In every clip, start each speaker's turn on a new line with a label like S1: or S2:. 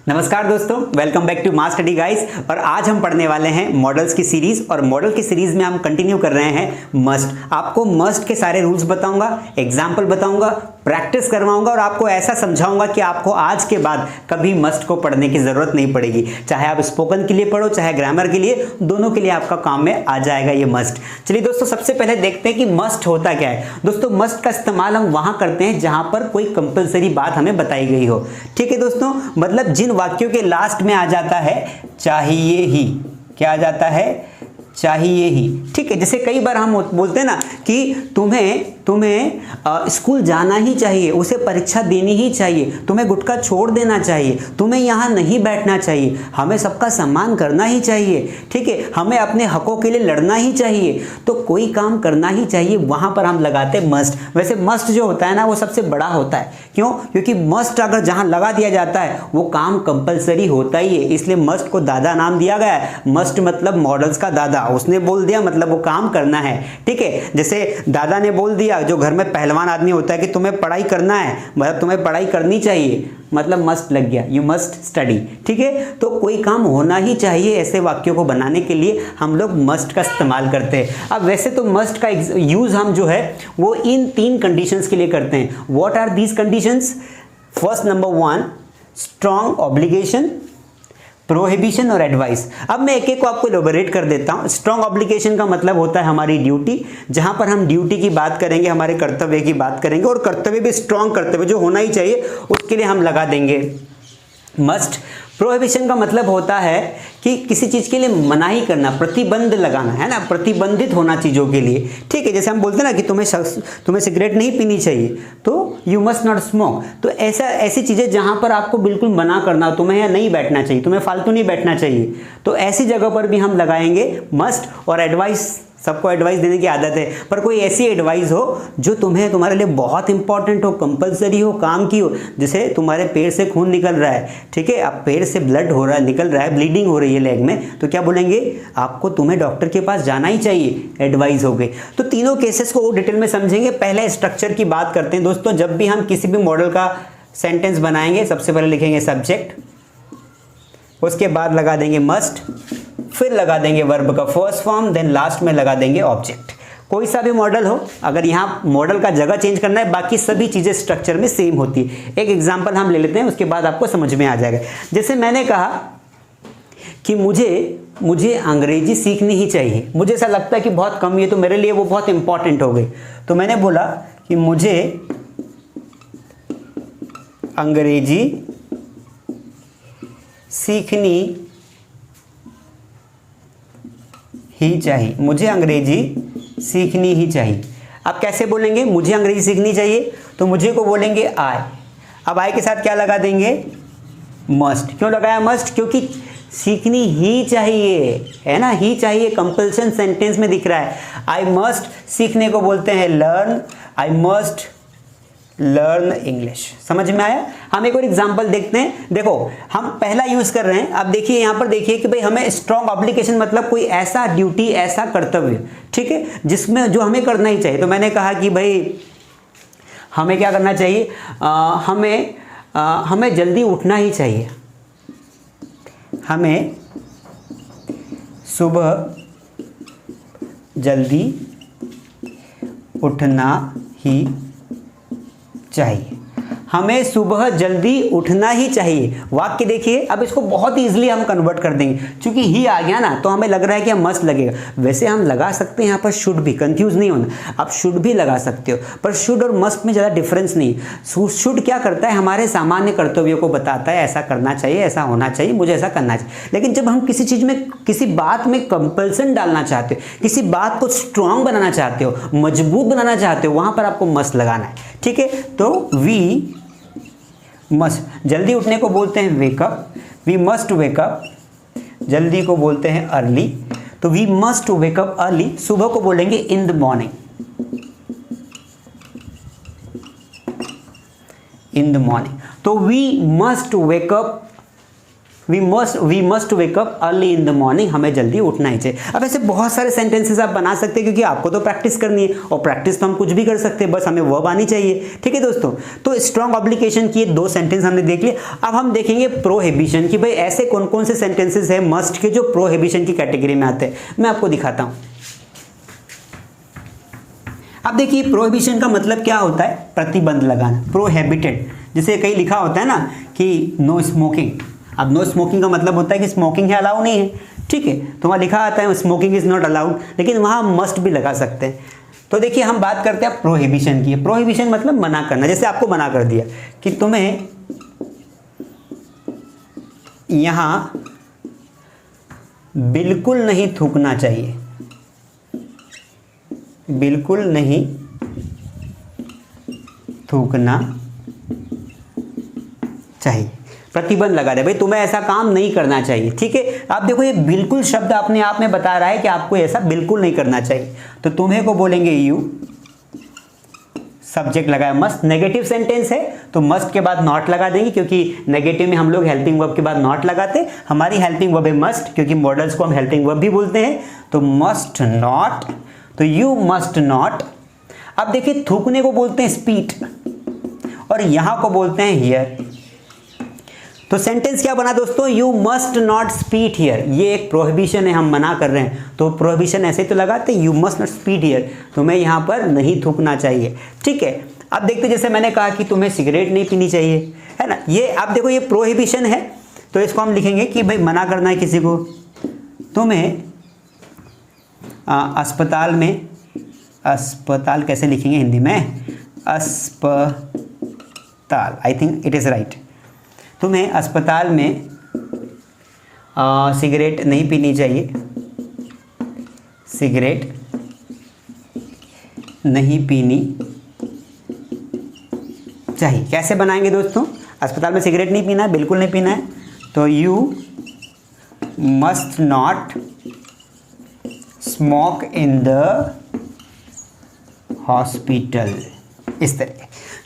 S1: नमस्कार दोस्तों, welcome back to Mass Study guys. और आज हम पढ़ने वाले हैं मॉडल्स की सीरीज। और मॉडल की सीरीज में हम कंटिन्यू कर रहे हैं मस्ट। आपको मस्ट के सारे रूल्स बताऊंगा, एग्जाम्पल बताऊंगा, प्रैक्टिस करवाऊंगा और आपको ऐसा समझाऊंगा कि आपको आज के बाद कभी मस्ट को पढ़ने की जरूरत नहीं पड़ेगी। चाहे आप स्पोकन के लिए पढ़ो, चाहे ग्रामर के लिए, दोनों के लिए आपका काम में आ जाएगा ये मस्ट। चलिए दोस्तों, सबसे पहले देखते हैं कि मस्ट होता क्या है। दोस्तों, मस्ट का इस्तेमाल हम वहां करते हैं जहां पर कोई कंपलसरी बात हमें बताई गई हो। ठीक है दोस्तों, मतलब जिन वाक्यों के लास्ट में आ जाता है चाहिए ही। क्या आ जाता है? चाहिए ही। ठीक है, जैसे कई बार हम बोलते हैं ना कि तुम्हें स्कूल जाना ही चाहिए, उसे परीक्षा देनी ही चाहिए, तुम्हें गुटखा छोड़ देना चाहिए, तुम्हें यहाँ नहीं बैठना चाहिए, हमें सबका सम्मान करना ही चाहिए। ठीक है, हमें अपने हकों के लिए लड़ना ही चाहिए, तो कोई काम करना ही चाहिए, वहां पर हम लगाते हैं मस्ट। वैसे मस्ट जो होता है ना, वो सबसे बड़ा होता है। क्यों? क्योंकि मस्ट अगर जहां लगा दिया जाता है वो काम कंपलसरी होता ही है, इसलिए मस्ट को दादा नाम दिया गया है। मस्ट मतलब मॉडल्स का दादा, उसने बोल दिया मतलब वो काम करना है। ठीक है, जैसे दादा ने बोल दिया, जो घर में पहलवान आदमी होता है कि तुम्हें पढ़ाई करना है, मतलब तुम्हें पढ़ाई करनी चाहिए, मतलब मस्ट लग गया, यू मस्ट स्टडी। ठीक है, तो कोई काम होना ही चाहिए, ऐसे वाक्यों को बनाने के लिए हम लोग मस्ट का इस्तेमाल करते हैं। अब वैसे तो मस्ट का यूज हम जो है वो इन 3 कंडीशंस के लिए करते हैं। What are these conditions? First, number 1, strong obligation, prohibition और एडवाइस। अब मैं एक एक को आपको इलैबोरेट कर देता हूं। स्ट्रॉन्ग ऑब्लिगेशन का मतलब होता है हमारी ड्यूटी, जहां पर हम ड्यूटी की बात करेंगे, हमारे कर्तव्य की बात करेंगे, और कर्तव्य भी स्ट्रॉन्ग कर्तव्य जो होना ही चाहिए उसके लिए हम लगा देंगे मस्ट। प्रोहिबिशन का मतलब होता है कि किसी चीज के लिए मनाही करना, प्रतिबंध लगाना, है ना, प्रतिबंधित होना चीजों के लिए। ठीक है, जैसे हम बोलते हैं ना कि तुम्हें सिगरेट नहीं पीनी चाहिए, तो यू मस्ट नॉट स्मोक। तो ऐसी चीजें जहां पर आपको बिल्कुल मना करना, तुम्हें यहाँ नहीं बैठना चाहिए, तुम्हें फालतू नहीं बैठना चाहिए, तो ऐसी जगह पर भी हम लगाएंगे मस्ट। और एडवाइस, सबको एडवाइस देने की आदत है, पर कोई ऐसी एडवाइस हो जो तुम्हारे लिए बहुत इंपॉर्टेंट हो, कंपलसरी हो, काम की हो। जैसे तुम्हारे पैर से खून निकल रहा है, ठीक है, अब पैर से ब्लड हो रहा है, निकल रहा है, ब्लीडिंग हो रही है लेग में, तो क्या बोलेंगे? तुम्हें डॉक्टर के पास जाना ही चाहिए, एडवाइस हो गई। तो तीनों केसेस को डिटेल में समझेंगे। पहले स्ट्रक्चर की बात करते हैं दोस्तों। जब भी हम किसी भी मॉडल का सेंटेंस बनाएंगे, सबसे पहले लिखेंगे सब्जेक्ट, उसके बाद लगा देंगे मस्ट, फिर लगा देंगे वर्ब का फर्स्ट फॉर्म, देन लास्ट में लगा देंगे ऑब्जेक्ट। कोई सा भी मॉडल हो, अगर यहाँ मॉडल का जगह चेंज करना है, बाकी सभी चीजें स्ट्रक्चर में सेम होती है। एक एग्जांपल हम ले लेते हैं, उसके बाद आपको समझ में आ जाएगा। जैसे मैंने कहा कि मुझे अंग्रेजी सीखनी ही चाहिए, मुझे ऐसा लगता है कि बहुत कम है, तो मेरे लिए वो बहुत इंपॉर्टेंट हो गई, तो मैंने बोला कि मुझे अंग्रेजी सीखनी ही चाहिए, मुझे अंग्रेजी सीखनी ही चाहिए। आप कैसे बोलेंगे मुझे अंग्रेजी सीखनी चाहिए? तो मुझे को बोलेंगे आई। अब आई के साथ क्या लगा देंगे? मस्ट। क्यों लगाया मस्ट? क्योंकि सीखनी ही चाहिए, है ना, ही चाहिए, कंपल्सन सेंटेंस में दिख रहा है। आई मस्ट, सीखने को बोलते हैं learn, I must learn English. समझ में आया? हम एक और एग्जांपल देखते हैं। देखो, हम पहला यूज कर रहे हैं। अब देखिए यहां पर, देखिए कि भाई हमें स्ट्रॉन्ग ऑब्लिगेशन मतलब कोई ऐसा ड्यूटी, ऐसा कर्तव्य, ठीक है, जिसमें जो हमें करना ही चाहिए। तो मैंने कहा कि भाई हमें क्या करना चाहिए? हमें जल्दी उठना ही चाहिए, हमें सुबह जल्दी उठना ही चाहिए, हमें सुबह जल्दी उठना ही चाहिए। वाक्य देखिए, अब इसको बहुत इजीली हम कन्वर्ट कर देंगे, क्योंकि ही आ गया ना, तो हमें लग रहा है कि हम मस्ट लगेगा। वैसे हम लगा सकते हैं यहाँ पर शुड भी, कंफ्यूज नहीं होना, आप शुड भी लगा सकते हो, पर शुड और मस्ट में ज़्यादा डिफरेंस नहीं। शुड क्या करता है? हमारे सामान्य कर्तव्यों को बताता है, ऐसा करना चाहिए, ऐसा होना चाहिए, मुझे ऐसा करना चाहिए। लेकिन जब हम किसी चीज़ में, किसी बात में कंपल्सन डालना चाहते हो, किसी बात को स्ट्रांग बनाना चाहते हो, मजबूत बनाना चाहते हो, वहां पर आपको मस्ट लगाना है। ठीक है, तो वी मस्ट, जल्दी उठने को बोलते हैं वेकअप, वी मस्ट वेकअप, जल्दी को बोलते हैं अर्ली, तो वी मस्ट वेकअप अर्ली। सुबह को बोलेंगे in the morning, in the morning. तो we must wake up we must wake up early in the morning, हमें जल्दी उठना ही चाहिए। अब ऐसे बहुत सारे सेंटेंसेस आप बना सकते हैं, क्योंकि आपको तो प्रैक्टिस करनी है, और प्रैक्टिस तो हम कुछ भी कर सकते हैं, बस हमें वर्ब आनी चाहिए। ठीक है दोस्तों, तो स्ट्रॉन्ग ऑब्लिगेशन की 2 सेंटेंस हमने देख लिए। अब हम देखेंगे प्रोहिबिशन की, भाई ऐसे कौन कौन से सेंटेंसेस है मस्ट के जो प्रोहिबिशन की कैटेगरी में आते हैं। मैं आपको दिखाता हूं। अब देखिए प्रोहिबिशन का मतलब क्या होता है, प्रतिबंध लगाना, प्रोहिबिटेड। जैसे कहीं लिखा होता है ना कि नो स्मोकिंग, अब नो स्मोकिंग का मतलब होता है कि स्मोकिंग है, अलाउ नहीं है। ठीक है, तो वहाँ लिखा आता है स्मोकिंग इज नॉट अलाउड, लेकिन वहाँ मस्ट भी लगा सकते हैं। तो देखिए हम बात करते हैं प्रोहिबिशन की। प्रोहिबिशन मतलब मना करना, जैसे आपको मना कर दिया कि तुम्हें यहाँ बिल्कुल नहीं थूकना चाहिए, बिल्कुल नहीं थूकना चाहिए, प्रतिबंध लगा दे, भाई तुम्हें ऐसा काम नहीं करना चाहिए। ठीक है, आप देखो ये बिल्कुल शब्द अपने आप में बता रहा है कि आपको ऐसा बिल्कुल नहीं करना चाहिए। तो तुम्हें को बोलेंगे यू, सब्जेक्ट लगाया मस्ट। नेगेटिव सेंटेंस है तो मस्ट के बाद नॉट लगा देंगे, क्योंकि नेगेटिव में हम लोग हेल्पिंग वर्ब के बाद नॉट लगाते। हमारी हेल्पिंग वर्ब है मस्ट, क्योंकि मॉडल्स को हम हेल्पिंग वर्ब भी बोलते हैं। तो मस्ट नॉट, तो यू मस्ट नॉट। अब देखिए थूकने को बोलते हैं स्पीट, और यहां को बोलते हैं हियर। तो सेंटेंस क्या बना दोस्तों, you must not spit here. ये एक प्रोहिबिशन है, हम मना कर रहे हैं, तो प्रोहिबिशन ऐसे तो लगाते you must not spit here, तुम्हें यहाँ पर नहीं थूकना चाहिए। ठीक है, अब देखते जैसे मैंने कहा कि तुम्हें सिगरेट नहीं पीनी चाहिए, है ना। ये आप देखो ये प्रोहिबिशन है, तो इसको हम लिखेंगे कि भाई मना करना है किसी को। तुम्हें अस्पताल में, अस्पताल कैसे लिखेंगे हिंदी में, अस्पताल, I think it is right. तुम्हें अस्पताल में सिगरेट नहीं पीनी चाहिए, सिगरेट नहीं पीनी चाहिए। कैसे बनाएंगे दोस्तों, अस्पताल में सिगरेट नहीं पीना है, बिल्कुल नहीं पीना है, तो you must not smoke in the hospital. इस तरह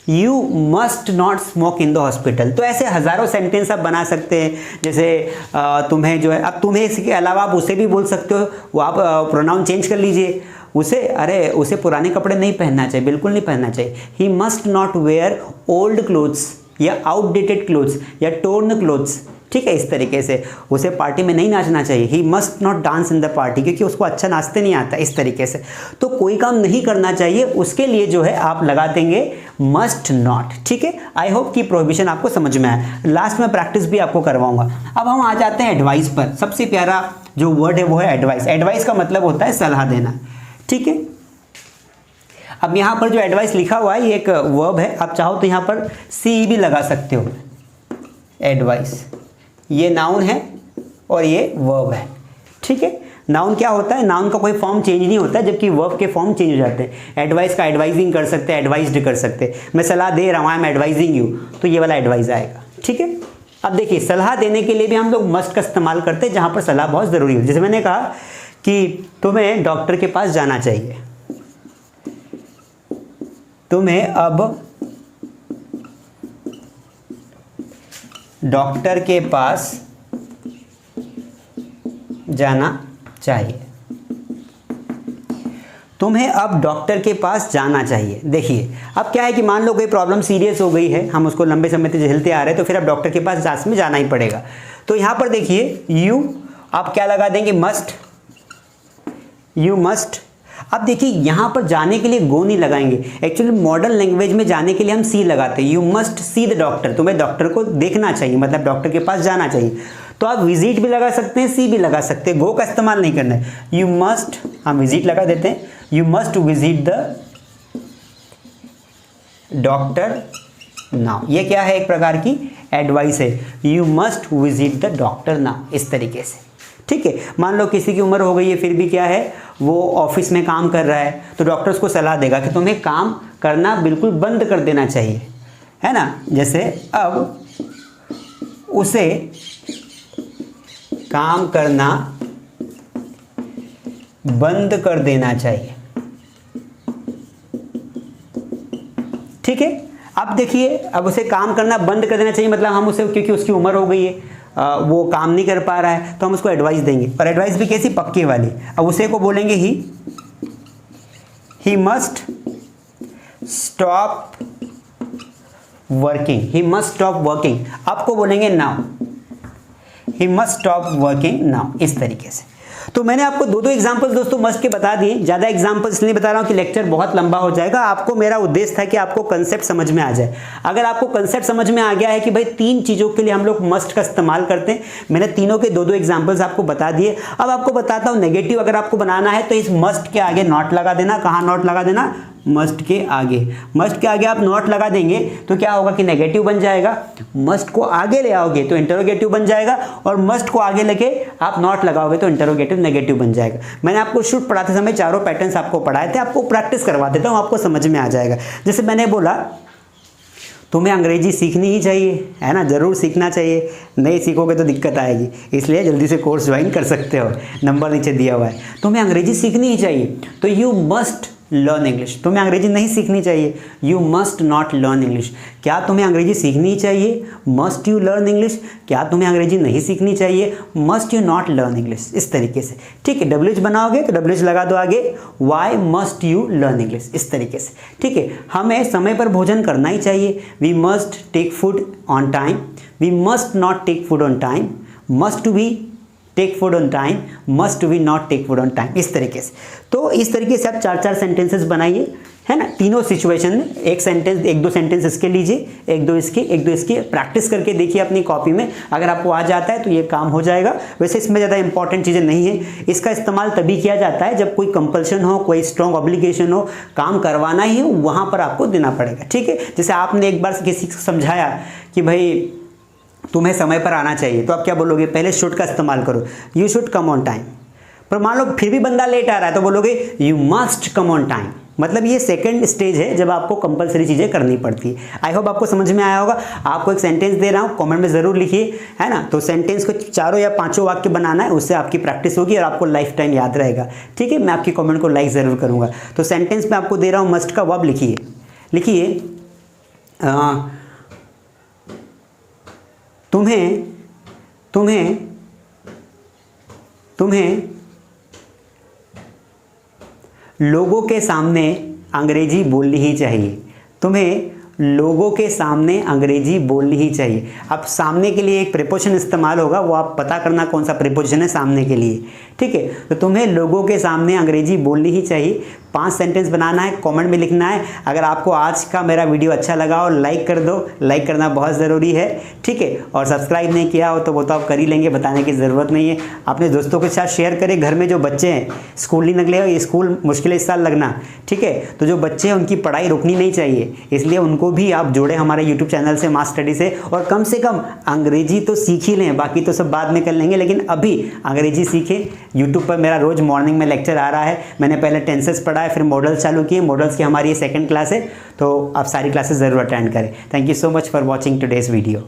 S1: you must not smoke in the hospital. तो ऐसे हज़ारों सेंटेंस आप बना सकते हैं। जैसे तुम्हें जो है, अब तुम्हें इसके अलावा आप उसे भी बोल सकते हो, वो आप प्रोनाउन चेंज कर लीजिए। उसे, अरे उसे पुराने कपड़े नहीं पहनना चाहिए, बिल्कुल नहीं पहनना चाहिए। He must not wear old clothes या आउटडेटेड क्लोथ्स या टोर्न क्लोथ्स। ठीक है, इस तरीके से उसे पार्टी में नहीं नाचना चाहिए। He must not dance in the party, क्योंकि उसको अच्छा नाचते नहीं आता। इस तरीके से तो कोई काम नहीं करना चाहिए, उसके लिए जो है आप लगा देंगे मस्ट नॉट। ठीक है, आई होप कि प्रोहिबिशन आपको समझ में आया। लास्ट में प्रैक्टिस भी आपको करवाऊंगा। अब हम आ जाते हैं एडवाइस पर। सबसे प्यारा जो वर्ड है वो है एडवाइस। एडवाइस का मतलब होता है सलाह देना। ठीक है, अब यहाँ पर जो एडवाइस लिखा हुआ है ये एक वर्ब है, आप चाहो तो यहाँ पर सी भी लगा सकते हो। एडवाइस ये नाउन है और ये वर्ब है। ठीक है, नाउन क्या होता है, नाउन का कोई फॉर्म चेंज नहीं होता, जबकि वर्ब के फॉर्म चेंज हो जाते हैं। एडवाइस का एडवाइजिंग कर सकते हैं, एडवाइज्ड कर सकते हैं। मैं सलाह दे रहा हूँ, आई एम एडवाइजिंग यू, तो ये वाला एडवाइस आएगा। ठीक है, अब देखिए सलाह देने के लिए भी हम लोग मस्ट का इस्तेमाल करते हैं, जहाँ पर सलाह बहुत ज़रूरी हो। जैसे मैंने कहा कि तुम्हें डॉक्टर के पास जाना चाहिए, तुम्हें अब डॉक्टर के पास जाना चाहिए, तुम्हें अब डॉक्टर के पास जाना चाहिए। देखिए अब क्या है कि मान लो कोई प्रॉब्लम सीरियस हो गई है, हम उसको लंबे समय से झेलते आ रहे हैं, तो फिर अब डॉक्टर के पास जांच में जाना ही पड़ेगा। तो यहाँ पर देखिए यू आप क्या लगा देंगे, मस्ट, यू मस्ट। अब देखिए यहाँ पर जाने के लिए गो नहीं लगाएंगे, एक्चुअली मॉडर्न लैंग्वेज में जाने के लिए हम सी लगाते हैं। You must see the doctor, तुम्हें डॉक्टर को देखना चाहिए, मतलब डॉक्टर के पास जाना चाहिए। तो आप विजिट भी लगा सकते हैं, सी भी लगा सकते हैं, गो का इस्तेमाल नहीं करना है। यू मस्ट, हम विजिट लगा देते हैं, you must visit the doctor now. ये क्या है, एक प्रकार की एडवाइस है, you must visit the doctor now, इस तरीके से। ठीक है, मान लो किसी की उम्र हो गई है, फिर भी क्या है वो ऑफिस में काम कर रहा है, तो डॉक्टर उसको सलाह देगा कि तुम्हें काम करना बिल्कुल बंद कर देना चाहिए, है ना। जैसे अब उसे काम करना बंद कर देना चाहिए। ठीक है, अब देखिए अब उसे काम करना बंद कर देना चाहिए, मतलब हम उसे, क्योंकि उसकी उम्र हो गई है, वो काम नहीं कर पा रहा है तो हम उसको एडवाइस देंगे, और एडवाइस भी कैसी, पक्की वाली। अब उसे को बोलेंगे he must stop working, he must stop working. आपको बोलेंगे now, he must stop working now, इस तरीके से। तो मैंने आपको दो एग्जांपल्स दोस्तों मस्ट के बता दिए। ज़्यादा एग्जांपल्स इसलिए बता रहा हूँ कि लेक्चर बहुत लंबा हो जाएगा। आपको मेरा उद्देश्य था कि आपको कंसेप्ट समझ में आ जाए। अगर आपको कंसेप्ट समझ में आ गया है कि भाई 3 चीज़ों के लिए हम लोग मस्ट का इस्तेमाल करते हैं, मैंने तीनों के दो एग्जाम्पल्स आपको बता दिए। अब आपको बताता हूँ नेगेटिव अगर आपको बनाना है तो इस मस्ट के आगे नॉट लगा देना। कहाँ नॉट लगा देना? मस्ट के आगे। मस्ट के आगे आप नॉट लगा देंगे तो क्या होगा कि नेगेटिव बन जाएगा। मस्ट को आगे ले आओगे तो इंटरोगेटिव बन जाएगा, और मस्ट को आगे लेके आप नॉट लगाओगे तो इंटरोगेटिव नेगेटिव बन जाएगा। मैंने आपको शुरू पढ़ाते समय चारों पैटर्न्स आपको पढ़ाए थे, आपको प्रैक्टिस करवा देता हूँ, आपको समझ में आ जाएगा। जैसे मैंने बोला तुम्हें अंग्रेजी सीखनी ही चाहिए, है ना, ज़रूर सीखना चाहिए, नहीं सीखोगे तो दिक्कत आएगी, इसलिए जल्दी से कोर्स ज्वाइन कर सकते हो, नंबर नीचे दिया हुआ है। तुम्हें अंग्रेजी सीखनी ही चाहिए तो यू मस्ट लर्न इंग्लिश। तुम्हें अंग्रेजी नहीं सीखनी चाहिए, you must not learn English. क्या तुम्हें अंग्रेजी सीखनी चाहिए? Must you learn English. क्या तुम्हें अंग्रेजी नहीं सीखनी चाहिए? Must you not learn English. इस तरीके से, ठीक है। डब्ल्यूएच बनाओगे तो डब्ल्यूएच लगा दो आगे, why must you learn English, इस तरीके से, ठीक है। हमें समय पर भोजन करना ही चाहिए, we must take food on time, we must not take food on time, must to be take food on time, must be not take food on time, इस तरीके से। तो इस तरीके से आप 4-4 सेंटेंसेस बनाइए, है ना, तीनों सिचुएशन में। एक सेंटेंस, 1-2 सेंटेंस इसके लीजिए, 1-2 इसके, 1-2 इसके, प्रैक्टिस करके देखिए अपनी कॉपी में। अगर आपको आ जाता है तो ये काम हो जाएगा। वैसे इसमें ज़्यादा इंपॉर्टेंट चीज़ें नहीं है। इसका इस्तेमाल तभी किया जाता है जब कोई कंपल्शन हो, कोई स्ट्रॉन्ग ऑब्लिगेशन हो, काम करवाना ही हो, वहाँ पर आपको देना पड़ेगा, ठीक है। जैसे आपने एक बार किसी को समझाया कि भाई तुम्हें समय पर आना चाहिए, तो आप क्या बोलोगे? पहले शुड का इस्तेमाल करो, you should come on time. पर मान लो फिर भी बंदा लेट आ रहा है तो बोलोगे you must come on time. मतलब ये सेकंड स्टेज है जब आपको कंपलसरी चीज़ें करनी पड़ती है। आई होप आपको समझ में आया होगा। आपको एक सेंटेंस दे रहा हूँ, कमेंट में ज़रूर लिखिए, है ना। तो सेंटेंस को 4 या 5 वाक्य बनाना है, उससे आपकी प्रैक्टिस होगी और आपको लाइफ टाइम याद रहेगा, ठीक है। मैं आपकी कमेंट को लाइक ज़रूर करूँगा। तो सेंटेंस में आपको दे रहा हूँ मस्ट का वर्ब लिखिए, तुम्हें लोगों के सामने अंग्रेजी बोलनी ही चाहिए। तुम्हें लोगों के सामने अंग्रेजी बोलनी ही चाहिए। अब सामने के लिए एक प्रीपोजिशन इस्तेमाल होगा, वो आप पता करना कौन सा प्रीपोजिशन है सामने के लिए, ठीक है। तो तुम्हें लोगों के सामने अंग्रेजी बोलनी ही चाहिए। 5 सेंटेंस बनाना है, कमेंट में लिखना है। अगर आपको आज का मेरा वीडियो अच्छा लगा हो लाइक कर दो, लाइक करना बहुत ज़रूरी है, ठीक है। और सब्सक्राइब नहीं किया हो तो वो तो आप कर ही लेंगे, बताने की ज़रूरत नहीं है। अपने दोस्तों के साथ शेयर करें। घर में जो बच्चे हैं, स्कूल नहीं निकले हो, ये स्कूल मुश्किल इस साल लगना, ठीक है। तो जो बच्चे हैं उनकी पढ़ाई रुकनी नहीं चाहिए, इसलिए उनको भी आप जोड़ें हमारे यूट्यूब चैनल से, मास स्टडी से। और कम से कम अंग्रेजी तो सीख ही लें, बाकी तो सब बाद में कर लेंगे, लेकिन अभी अंग्रेजी सीखें। यूट्यूब पर मेरा रोज़ मॉर्निंग में लेक्चर आ रहा है। मैंने पहले टेंसेस पढ़ा है, फिर मॉडल्स चालू किए। मॉडल्स की हमारी ये 2nd क्लास है, तो आप सारी क्लासेस ज़रूर अटेंड करें। Thank you so much for watching today's video.